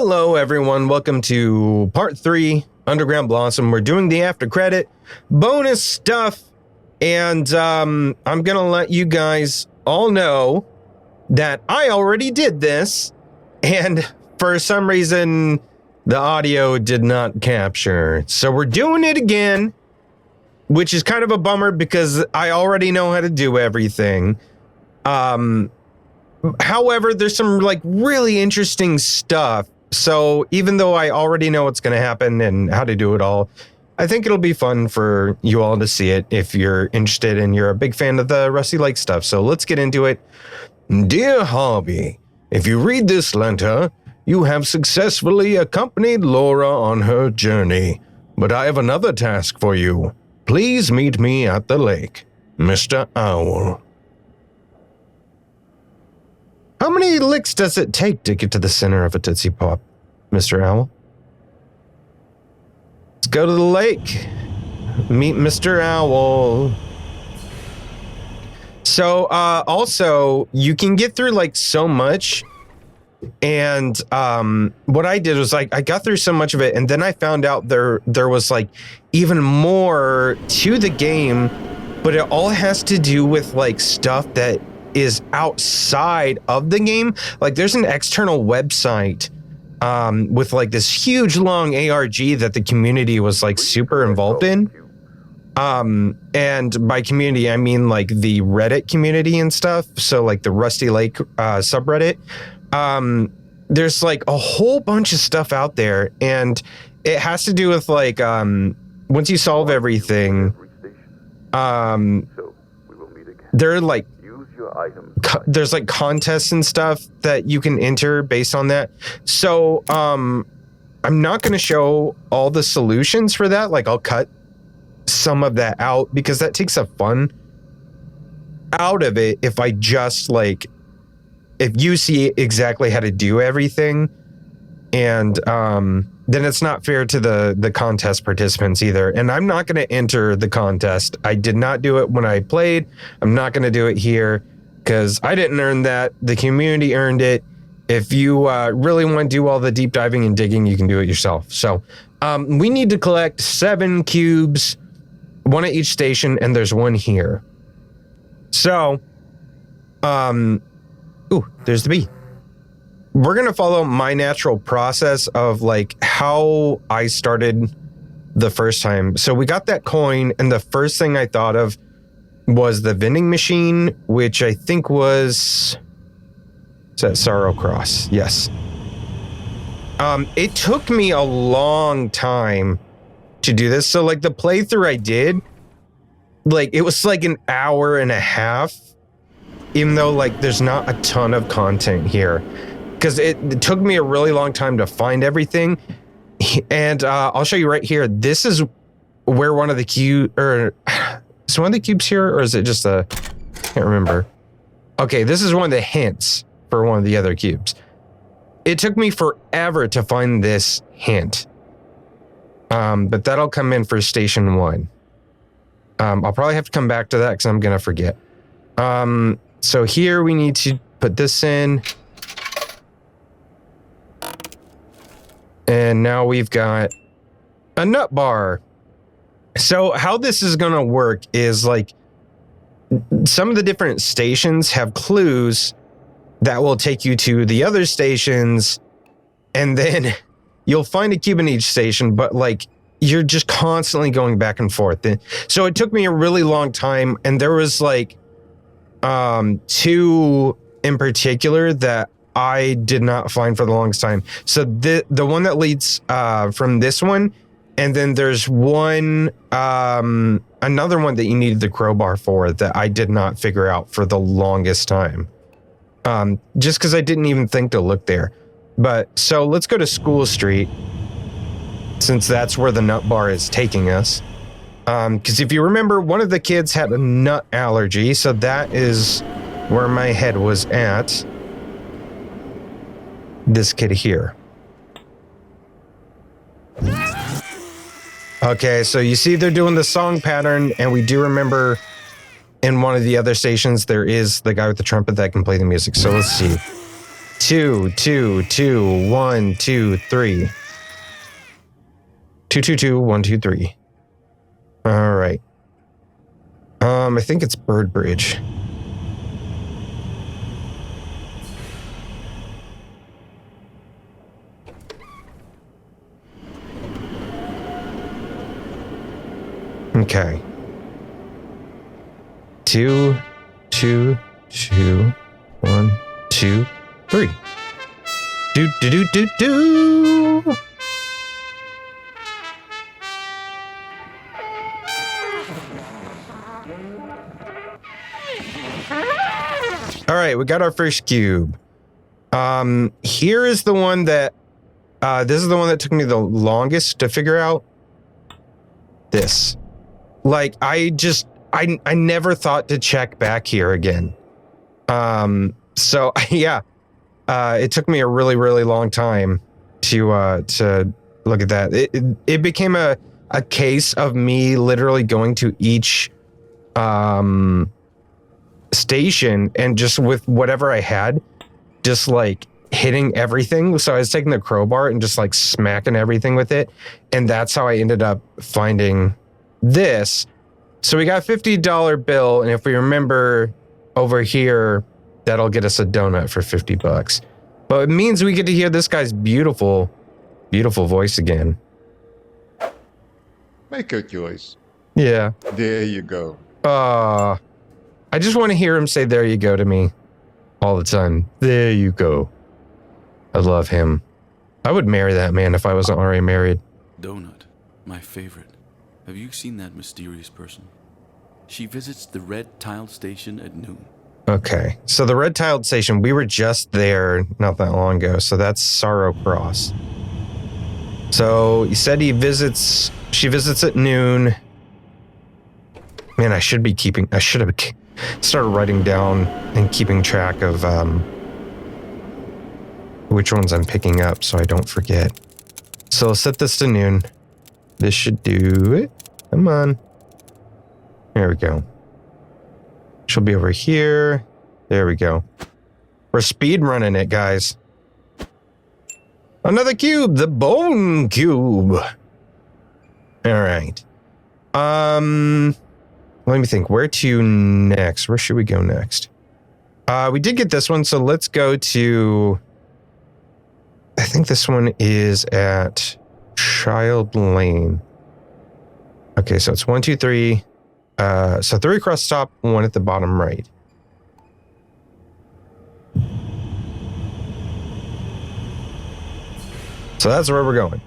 Hello, everyone. Welcome to part 3, Underground Blossom. We're doing the after credit bonus stuff, and I'm going to let you guys all know that I already did this, and for some reason, the audio did not capture. So we're doing it again, which is kind of a bummer because I already know how to do everything. However, there's some like really interesting stuff. So even though I already know what's going to happen and how to do it all, I think it'll be fun for you all to see it if you're interested and you're a big fan of the Rusty Lake stuff. So let's get into it. Dear Harvey, if you read this letter, you have successfully accompanied Laura on her journey. But I have another task for you. Please meet me at the lake, Mr. Owl. How many licks does it take to get to the center of a Tootsie Pop, Mr. Owl? Let's go to the lake. Meet Mr. Owl. So, also, you can get through, like, so much. And what I did was, like, I got through so much of it, and then I found out there was, like, even more to the game, but it all has to do with, like, stuff that is outside of the game. Like there's an external website with like this huge long ARG that the community was like super involved in. And by community, I mean like the Reddit community and stuff. So like the Rusty Lake subreddit. There's like a whole bunch of stuff out there, and it has to do with like once you solve everything, they're like there's like contests and stuff that you can enter based on that. So I'm not going to show all the solutions for that. Like I'll cut some of that out because that takes the fun out of it. If I just like, if you see exactly how to do everything, and then it's not fair to the contest participants either. And I'm not going to enter the contest. I did not do it when I played. I'm not going to do it here because I didn't earn that. The community earned it. If you really want to do all the deep diving and digging, you can do it yourself. So we need to collect 7 cubes, 1 at each station, and there's 1 here. So, there's the bee. We're going to follow my natural process of like how I started the first time. So we got that coin, and the first thing I thought of was the vending machine, which I think was, is that Sorrow Cross? Yes. It took me a long time to do this. So like the playthrough I did, like it was like an hour and a half, even though like there's not a ton of content here. Because it took me a really long time to find everything. And I'll show you right here. This is where one of the is one of the cubes here, or is it just I can't remember. Okay, this is one of the hints for one of the other cubes. It took me forever to find this hint. But that'll come in for station 1. I'll probably have to come back to that because I'm going to forget. So here we need to put this in. And now we've got a nut bar. So how this is going to work is like some of the different stations have clues that will take you to the other stations. And then you'll find a cube in each station, but like you're just constantly going back and forth. So it took me a really long time. And there was like 2 in particular that I did not find for the longest time. So the one that leads from this one, and then there's one, another one that you needed the crowbar for that I did not figure out for the longest time. Just because I didn't even think to look there. But so let's go to School Street, since that's where the nut bar is taking us. Because if you remember, one of the kids had a nut allergy, so that is where my head was at. This kid here. Okay, so you see they're doing the song pattern, and we do remember in one of the other stations there is the guy with the trumpet that can play the music. So let's see. 2, 2, 2, 1, 2, 3. 2, 2, 2, 1, 2, 3. All right. I think it's Bird Bridge. Okay. 2, 2, 2, 1, 2, 3. Do do do do do. All right, we got our first cube. Here is the one that this is the one that took me the longest to figure out. This. Like, I never thought to check back here again. So yeah, it took me a really, really long time to look at that. It became a case of me literally going to each station and just with whatever I had, just like hitting everything. So I was taking the crowbar and just like smacking everything with it. And that's how I ended up finding this. So we got a $50 bill. And if we remember over here, that'll get us a donut for $50. But it means we get to hear this guy's beautiful, beautiful voice again. Make a choice. Yeah. There you go. I just want to hear him say, there you go to me all the time. There you go. I love him. I would marry that man if I wasn't already married. Donut, my favorite. Have you seen that mysterious person? She visits the red tiled station at noon. Okay, so the red tiled station, we were just there not that long ago, so that's Sorrow Cross. So you said she visits at noon. Man, I should have started writing down and keeping track of which ones I'm picking up so I don't forget. So I'll set this to noon. This should do it. Come on. There we go. She'll be over here. There we go. We're speed running it, guys. Another cube, the bone cube. All right. Let me think. Where to next? Where should we go next? We did get this one, so let's go to... I think this one is at Child Lane. Okay, so it's 1, 2, 3. So 3 across the top, 1 at the bottom right. So that's where we're going.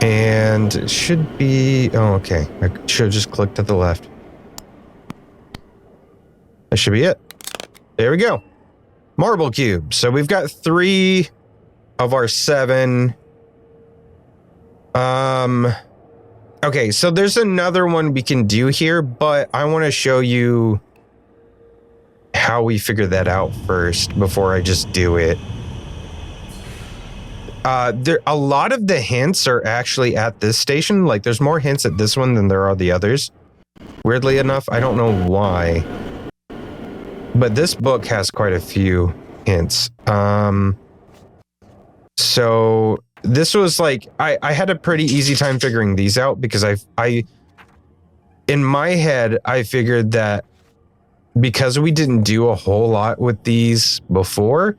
And it should be... Oh, okay. I should have just clicked to the left. That should be it. There we go. Marble cube. So we've got 3 of our 7. Okay, so there's another one we can do here, but I want to show you how we figure that out first before I just do it. A lot of the hints are actually at this station. Like, there's more hints at this one than there are the others. Weirdly enough, I don't know why. But this book has quite a few hints. So this was like, I had a pretty easy time figuring these out because I in my head, I figured that because we didn't do a whole lot with these before,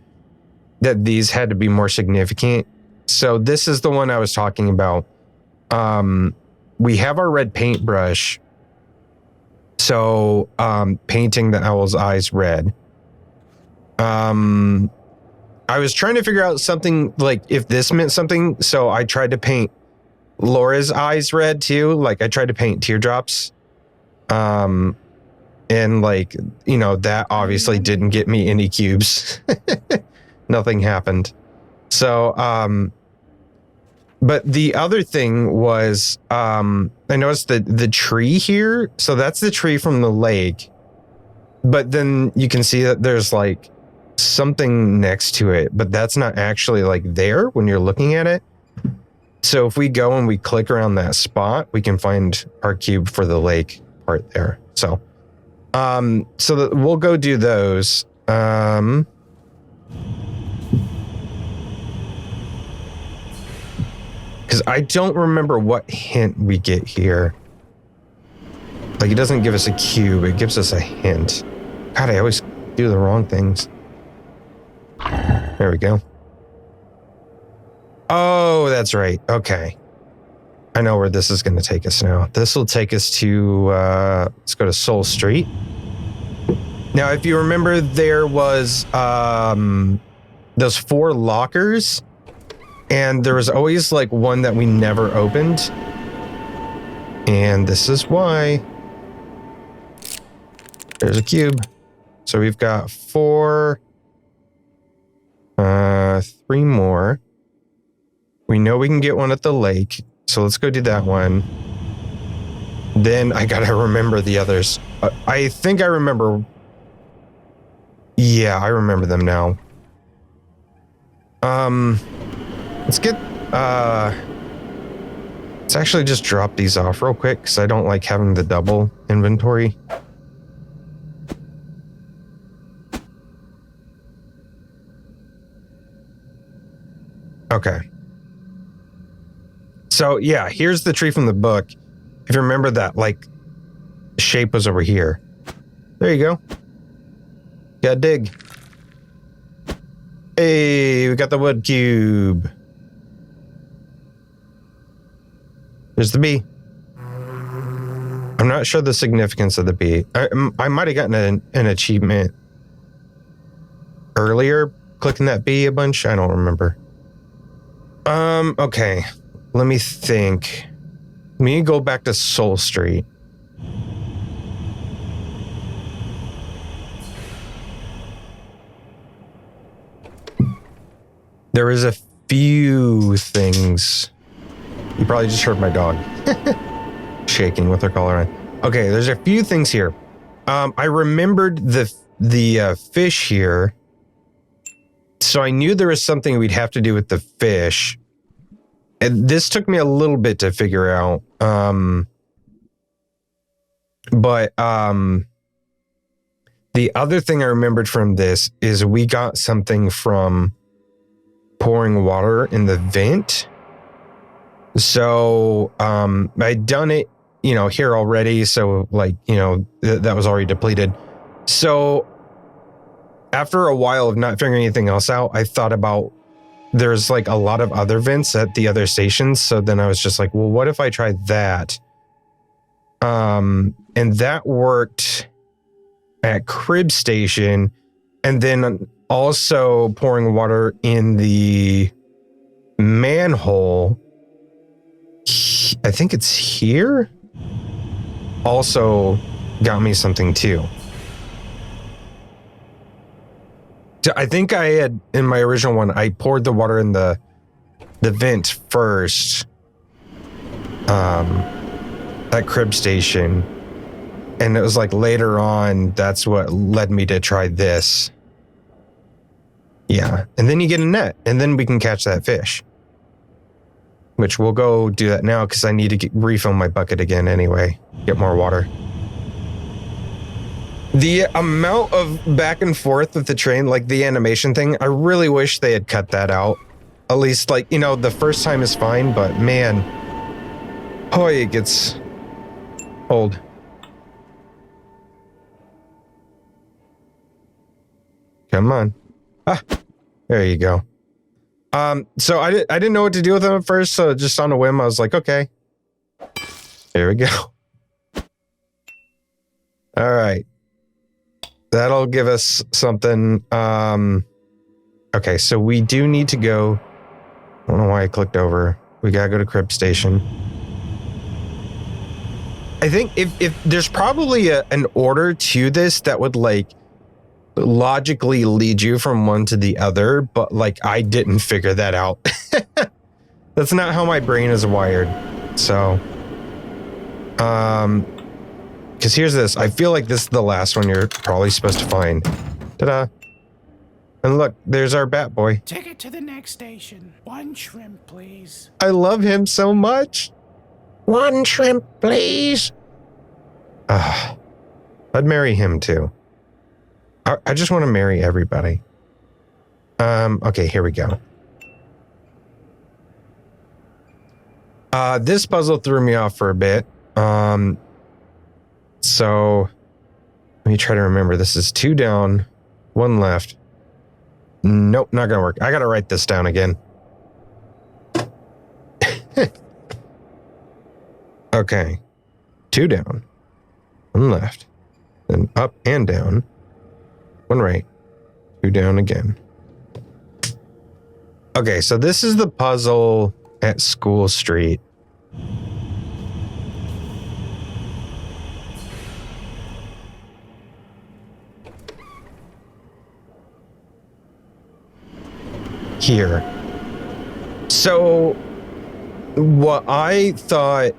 that these had to be more significant. So this is the one I was talking about. We have our red paintbrush. So, painting the owl's eyes red. I was trying to figure out something, like, if this meant something. So I tried to paint Laura's eyes red too. Like, I tried to paint teardrops. And like, you know, that obviously didn't get me any cubes. Nothing happened. So, but the other thing was, I noticed that the tree here, so that's the tree from the lake, but then you can see that there's like something next to it, but that's not actually like there when you're looking at it. So if we go and we click around that spot, we can find our cube for the lake part there. So So we'll go do those. Because I don't remember what hint we get here. Like, it doesn't give us a cube, it gives us a hint. God, I always do the wrong things. There we go. Oh, that's right. Okay. I know where this is going to take us now. This will take us to, let's go to Soul Street. Now, if you remember, there was those 4 lockers, and there was always like one that we never opened. And this is why. There's a cube. So we've got 4, 3 more. We know we can get one at the lake. So let's go do that one. Then I gotta remember the others. I think I remember. Yeah, I remember them now. Let's get, let's actually just drop these off real quick because I don't like having the double inventory. Okay. So yeah, here's the tree from the book. If you remember that, like, shape was over here. There you go. Gotta dig. Hey, we got the wood cube. There's the bee. I'm not sure the significance of the bee. I might have gotten an achievement earlier clicking that bee a bunch. I don't remember. Okay. Let me think. We need to go back to Soul Street. There is a few things. You probably just heard my dog shaking with her collar on. Okay, there's a few things here. I remembered the fish here. So I knew there was something we'd have to do with the fish. And this took me a little bit to figure out. But the other thing I remembered from this is we got something from pouring water in the vent. So I'd done it, here already. So like, that was already depleted. So after a while of not figuring anything else out, I thought about there's like a lot of other vents at the other stations. So then I was just like, well, what if I tried that? And that worked at Crib Station. And then also pouring water in the manhole. I think it's here. Also got me something too. I think I had, in my original one, I poured the water in the vent first. At Crib Station. And it was like later on, that's what led me to try this. Yeah. And then you get a net, and then we can catch that fish. Which we'll go do that now because I need to refill my bucket again anyway. Get more water. The amount of back and forth with the train, like the animation thing, I really wish they had cut that out. At least, like, the first time is fine, but man, it gets old. Come on. There you go. So I didn't know what to do with them at first, so just on a whim, I was like, okay. Here we go. All right. That'll give us something. Okay, so we do need to go. I don't know why I clicked over. We gotta go to Crib Station. I think if there's probably an order to this that would like logically lead you from one to the other, but like I didn't figure that out. That's not how my brain is wired. So, because here's this. I feel like this is the last one you're probably supposed to find. Ta-da. And look, there's our bat boy. Ticket to the next station. 1 shrimp, please. I love him so much. 1 shrimp, please. I'd marry him too. I just want to marry everybody. Okay, here we go. This puzzle threw me off for a bit. So let me try to remember. This is 2 down, 1 left. Nope, not gonna work. I gotta write this down again. Okay. 2 down, 1 left. Then up and down. 1 right. 2 down again. Okay, so this is the puzzle at School Street. Here. So what I thought,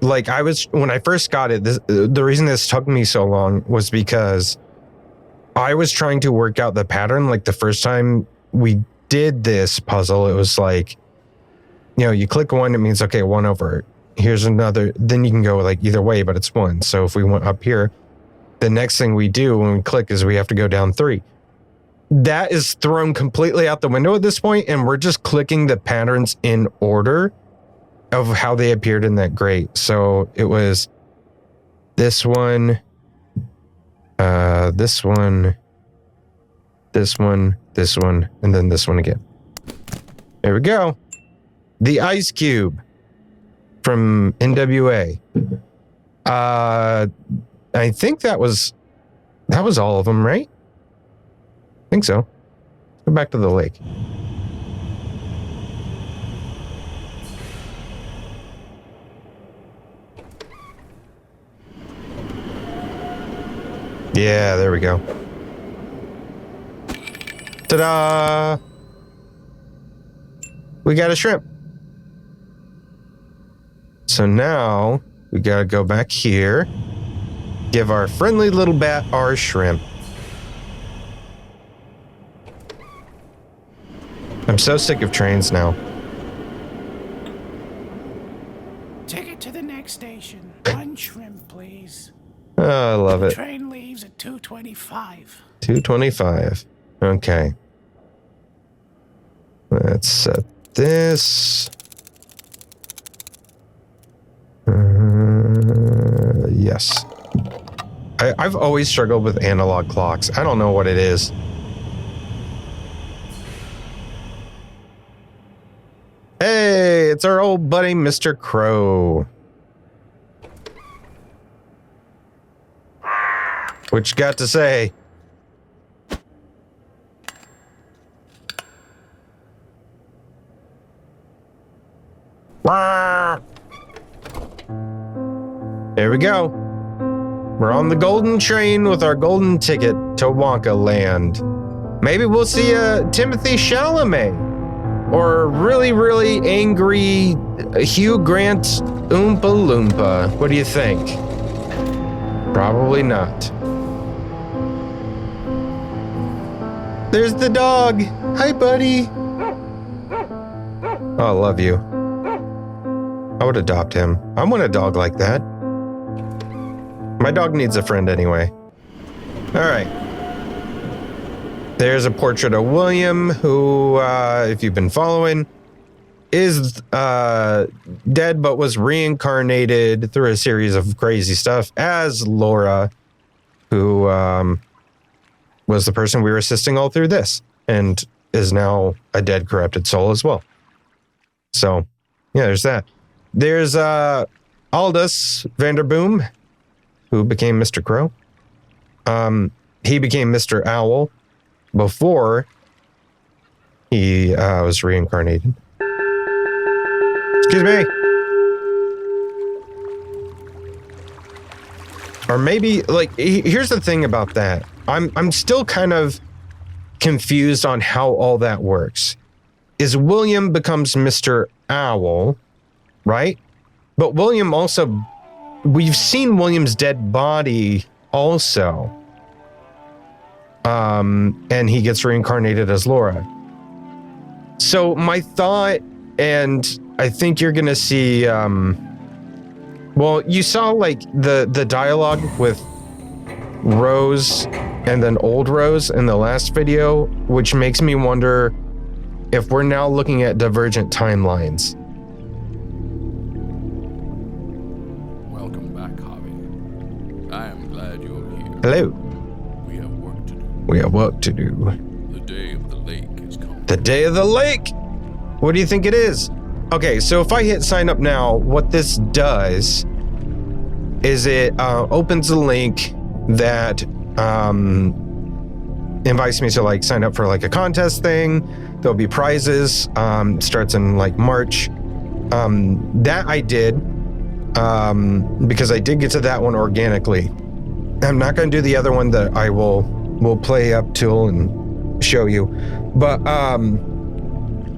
like when I first got it, the reason this took me so long was because I was trying to work out the pattern. Like the first time we did this puzzle, it was like, you know, you click 1, it means, okay, 1 over. Here's another, then you can go like either way, but it's 1. So if we went up here, the next thing we do when we click is we have to go down 3. That is thrown completely out the window at this point, and we're just clicking the patterns in order of how they appeared in that grate. So it was this one, this one, this one, this one, and then this one again. There we go. The Ice Cube from NWA. I think that was all of them, right? I think so. Go back to the lake. Yeah, there we go. Ta-da! We got a shrimp. So now we gotta go back here. Give our friendly little bat our shrimp. I'm so sick of trains now. Ticket to the next station. 1 shrimp, please. Oh, I love it. Train leaves at 2:25. 2:25. Okay. Let's set this. Yes. I've always struggled with analog clocks. I don't know what it is. Hey, it's our old buddy, Mr. Crow. What you got to say? There we go. We're on the golden train with our golden ticket to Wonka Land. Maybe we'll see a Timothy Chalamet or really, really angry Hugh Grant Oompa Loompa. What do you think? Probably not. There's the dog. Hi, buddy. Oh, I love you. I would adopt him. I want a dog like that. My dog needs a friend anyway. All right. There's a portrait of William, who, if you've been following, is dead but was reincarnated through a series of crazy stuff as Laura, who was the person we were assisting all through this and is now a dead, corrupted soul as well. So, yeah, there's that. There's Aldous Vanderboom, who became Mr. Crow. He became Mr. Owl before he was reincarnated. Excuse me. Or maybe, like, here's the thing about that. I'm still kind of confused on how all that works. Is William becomes Mr. Owl, right? But William also, we've seen William's dead body also. And he gets reincarnated as Laura. So my thought, and I think you're gonna see, well, you saw like the dialogue with Rose and then old Rose in the last video, which makes me wonder if we're now looking at divergent timelines. Welcome back, Javi. I am glad you're here. Hello. We have work to do. We have work to do. The day of the lake is coming. The day of the lake. What do you think it is? Okay, so if I hit sign up now, what this does is it opens a link that invites me to like sign up for like a contest thing. There'll be prizes. Starts in like March. That I did because I did get to that one organically. I'm not going to do the other one that I will play up till and show you, but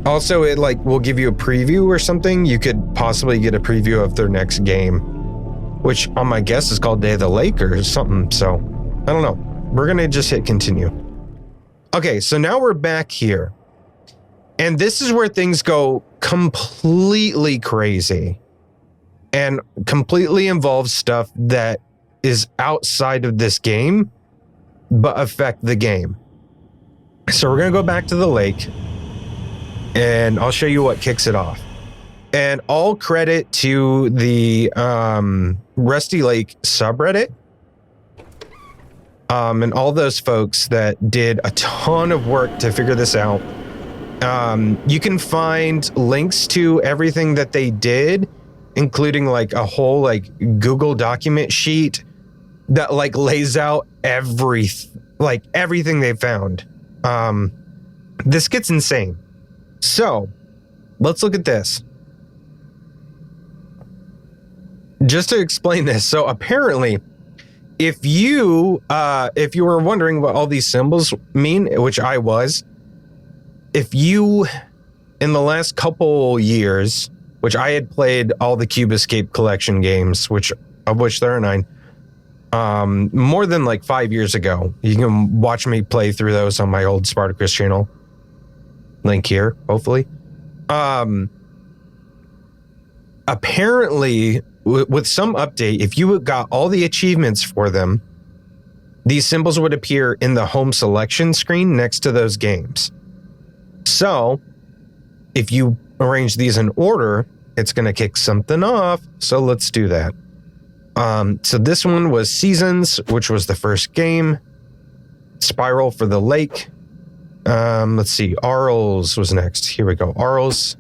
also it like will give you a preview or something. You could possibly get a preview of their next game, which on my guess is called Day of the Lake or something. So I don't know. We're gonna just hit continue. Okay, so now we're back here, and this is where things go completely crazy and completely involves stuff that is outside of this game but affect the game. So we're gonna go back to the lake and I'll show you what kicks it off. And all credit to the Rusty Lake subreddit and all those folks that did a ton of work to figure this out. You can find links to everything that they did, including like a whole like Google document sheet that like lays out everything they found. This gets insane. So let's look at this. Just to explain this, so apparently, if you were wondering what all these symbols mean, which I was, if you, in the last couple years, which I had played all the Cube Escape collection games, of which there are 9, more than like 5 years ago. You can watch me play through those on my old Spartacus channel. Link here, hopefully. Apparently, with some update, if you got all the achievements for them, these symbols would appear in the home selection screen next to those games. So if you arrange these in order, it's going to kick something off. So let's do that. So this one was Seasons, which was the first game. Spiral for the lake. Let's see. Arles was next. Here we go. Arles.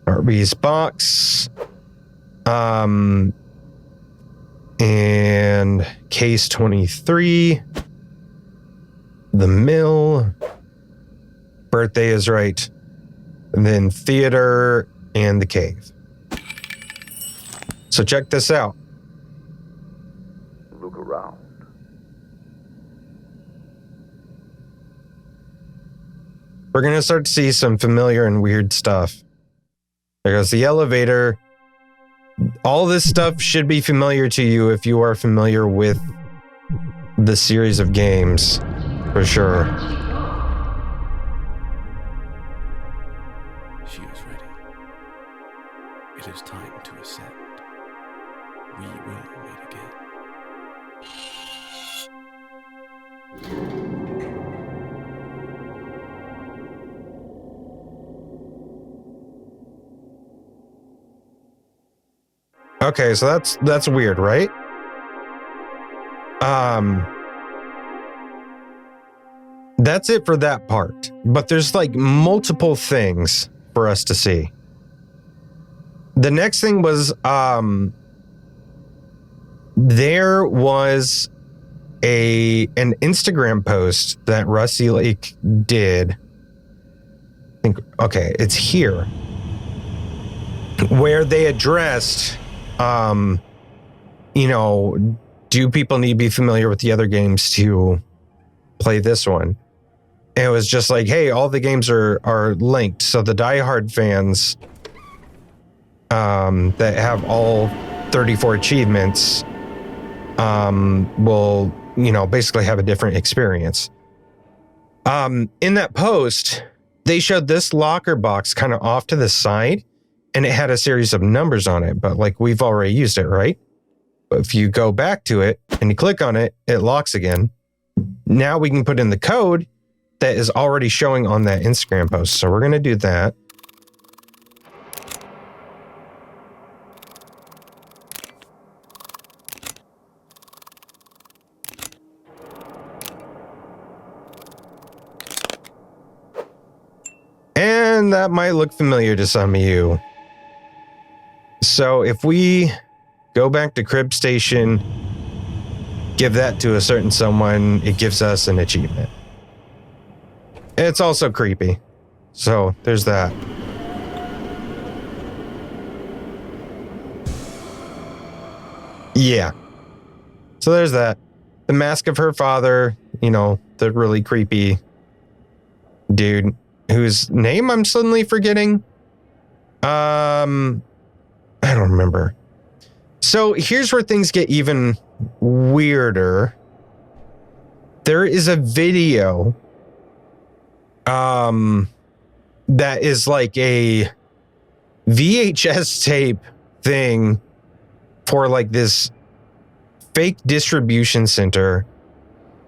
Arby's box. And case 23. The mill. Birthday is right. And then theater and the cave. So check this out. Look around. We're going to start to see some familiar and weird stuff. There goes the elevator. All this stuff should be familiar to you if you are familiar with the series of games, for sure. She is ready. It is time to ascend. We will meet again. Okay, so that's weird, right? That's it for that part. But there's like multiple things for us to see. The next thing was there was an Instagram post that Rusty Lake did. I think, okay, it's here, where they addressed do people need to be familiar with the other games to play this one? And it was just like, hey, all the games are linked. So the diehard fans that have all 34 achievements will, basically have a different experience. In that post, they showed this locker box kind of off to the side, and it had a series of numbers on it, but like we've already used it, right? If you go back to it, and you click on it, it locks again. Now we can put in the code that is already showing on that Instagram post. So we're going to do that. And that might look familiar to some of you. So if we go back to Crib Station, give that to a certain someone, it gives us an achievement. It's also creepy. So there's that. Yeah. So there's that. The mask of her father, you know, the really creepy dude whose name I'm suddenly forgetting. I don't remember. So here's where things get even weirder. There is a video that is like a VHS tape thing for like this fake distribution center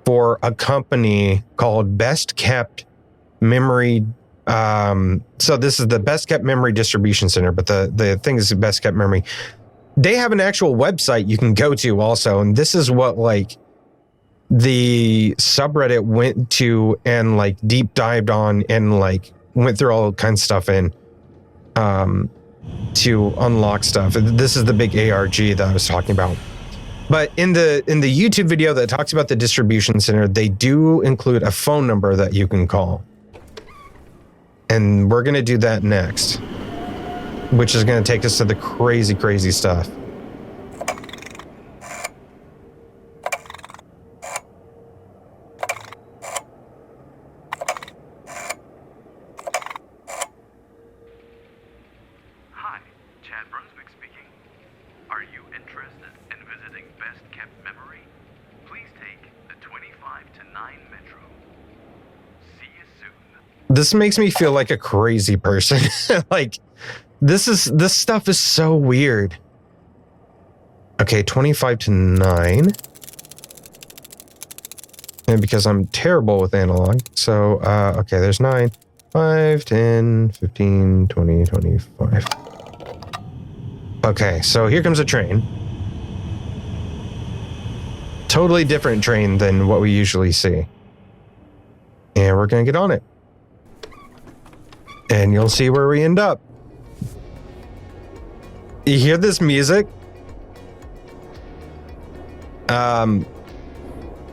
for a company called Best Kept Memory. So this is the Best Kept Memory Distribution Center, but the thing is Best Kept Memory. They have an actual website you can go to also, and this is what like the subreddit went to and like deep dived on and like went through all kinds of stuff in to unlock stuff. This is the big ARG that I was talking about. But in the YouTube video that talks about the distribution center, they do include a phone number that you can call. And we're going to do that next, which is going to take us to the crazy, crazy stuff. Hi, Chad Brunswick speaking. Are you interested in visiting Best Kept Memory? Please take the 25 to 9 Metro. See you soon. This makes me feel like a crazy person. Like, this stuff is so weird. Okay, 25 to 9. And because I'm terrible with analog. So, okay, there's 9, 5, 10, 15, 20, 25. Okay, so here comes a train. Totally different train than what we usually see. And we're going to get on it. And you'll see where we end up. You hear this music?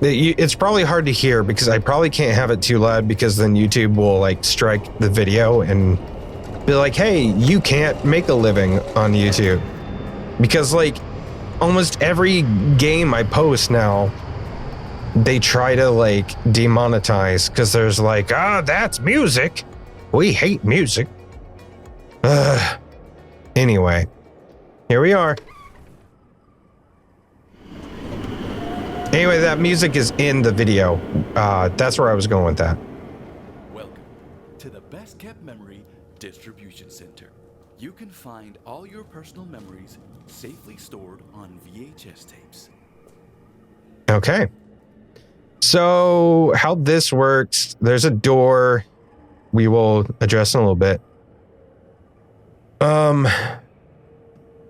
It's probably hard to hear because I probably can't have it too loud because then YouTube will like strike the video and be like, hey, you can't make a living on YouTube. Because like almost every game I post now, they try to like demonetize because there's like, that's music. We hate music. Anyway, here we are. Anyway, that music is in the video. That's where I was going with that. Welcome to the Best Kept Memory Distribution Center. You can find all your personal memories safely stored on VHS tapes. Okay. So how this works, there's a door we will address in a little bit.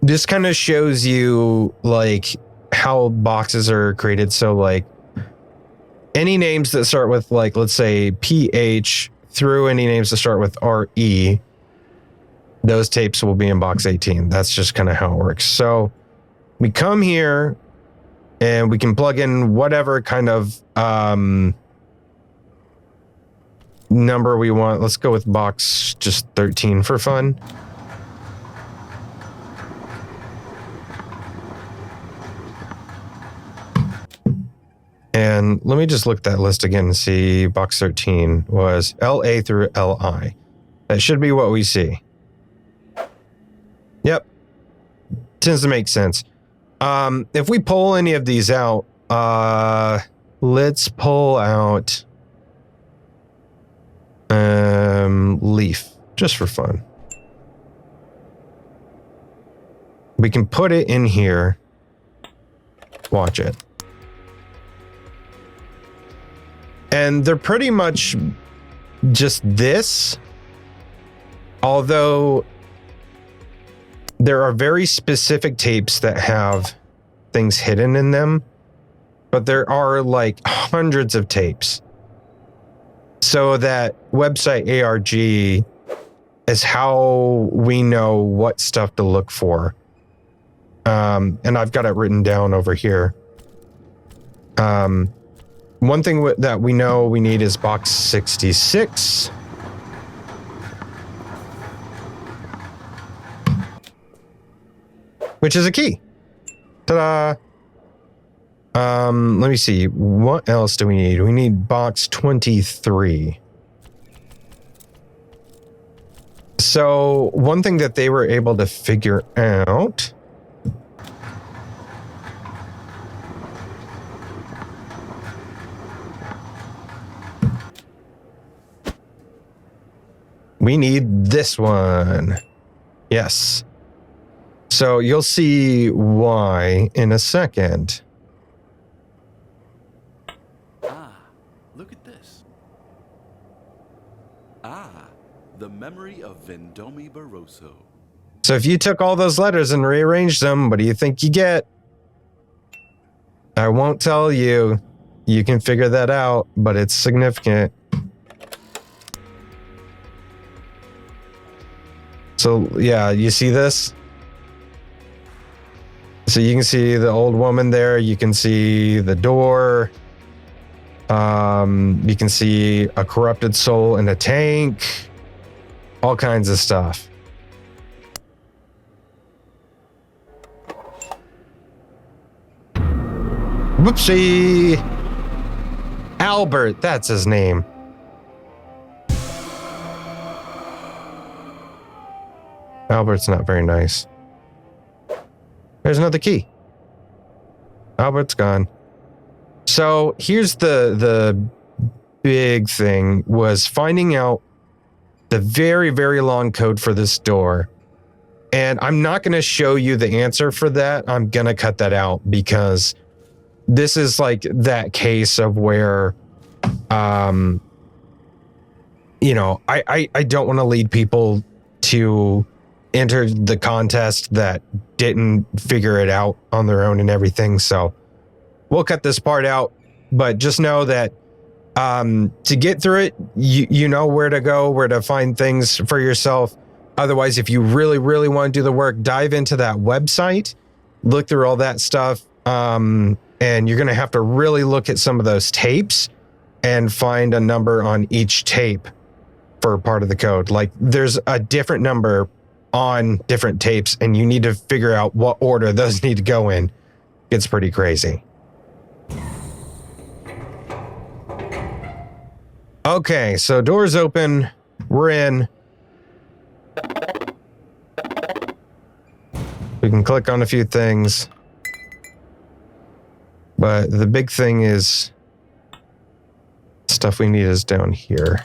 This kind of shows you like how boxes are created. So like any names that start with like, let's say PH through any names that start with RE, those tapes will be in box 18. That's just kind of how it works. So we come here and we can plug in whatever kind of number we want. Let's go with box just 13 for fun. And let me just look at that list again and see. Box 13 was LA through LI. That should be what we see. Yep. Tends to make sense. If we pull any of these out, let's pull out Leaf, just for fun. We can put it in here. Watch it. And they're pretty much just this, although there are very specific tapes that have things hidden in them, but there are like hundreds of tapes. So that website ARG is how we know what stuff to look for. And I've got it written down over here. One thing that we know we need is box 66. Which is a key. Ta-da! Let me see. What else do we need? We need box 23. So one thing that they were able to figure out. We need this one. Yes. So you'll see why in a second. Look at this. The memory of Vendomi Barroso. So if you took all those letters and rearranged them, what do you think you get? I won't tell you. You can figure that out, but it's significant. So yeah, you see this? So you can see the old woman there. You can see the door. You can see a corrupted soul in a tank. All kinds of stuff. Whoopsie! Albert, that's his name. Albert's not very nice. There's another key. Albert's gone. So here's the big thing was finding out the very, very long code for this door. And I'm not going to show you the answer for that. I'm going to cut that out because this is like that case of where, I don't want to lead people to enter the contest that didn't figure it out on their own and everything. So we'll cut this part out, but just know that to get through it, you know where to go, where to find things for yourself. Otherwise, if you really, really want to do the work, dive into that website, look through all that stuff. And you're going to have to really look at some of those tapes and find a number on each tape for part of the code. Like there's a different number on different tapes and you need to figure out what order those need to go in. It's pretty crazy. Okay, so doors open. We're in. We can click on a few things. But the big thing is stuff we need is down here.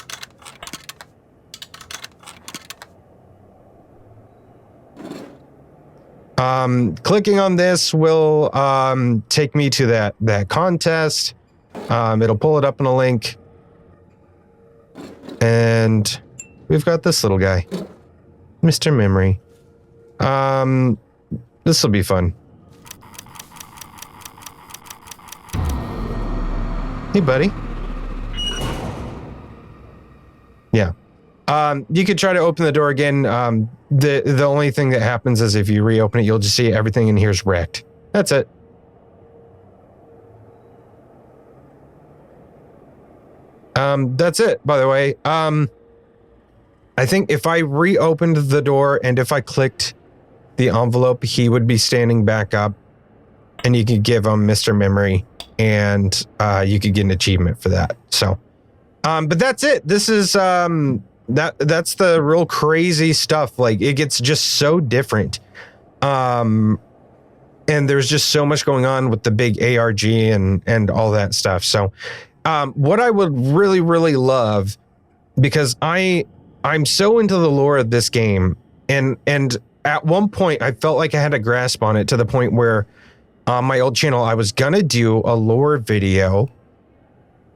Clicking on this will take me to that contest. It'll pull it up in a link. And we've got this little guy, Mr. Memory. This will be fun. Hey, buddy. Yeah. You could try to open the door again. The only thing that happens is if you reopen it, you'll just see everything in here's wrecked. That's it. That's it, by the way. I think if I reopened the door and if I clicked the envelope, he would be standing back up and you could give him Mr. Memory and you could get an achievement for that. So, but that's it. This is, that's the real crazy stuff. Like it gets just so different. And there's just so much going on with the big ARG and all that stuff. So, what I would really, really love, because I'm so into the lore of this game, and at one point I felt like I had a grasp on it to the point where on my old channel I was gonna do a lore video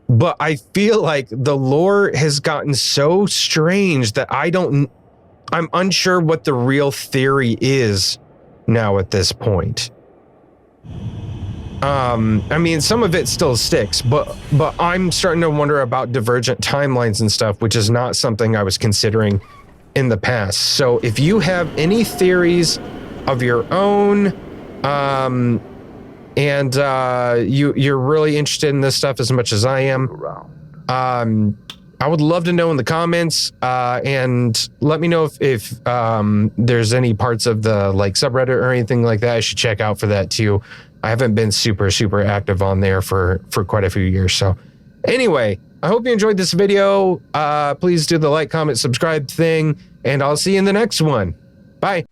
but I feel like the lore has gotten so strange that I'm unsure what the real theory is now at this point. I mean, some of it still sticks, but I'm starting to wonder about divergent timelines and stuff, which is not something I was considering in the past. So if you have any theories of your own, and you're really interested in this stuff as much as I am, I would love to know in the comments, and let me know if there's any parts of the like subreddit or anything like that I should check out for that too. I haven't been super active on there for quite a few years. So anyway, I hope you enjoyed this video. Please do the like, comment, subscribe thing, and I'll see you in the next one. Bye.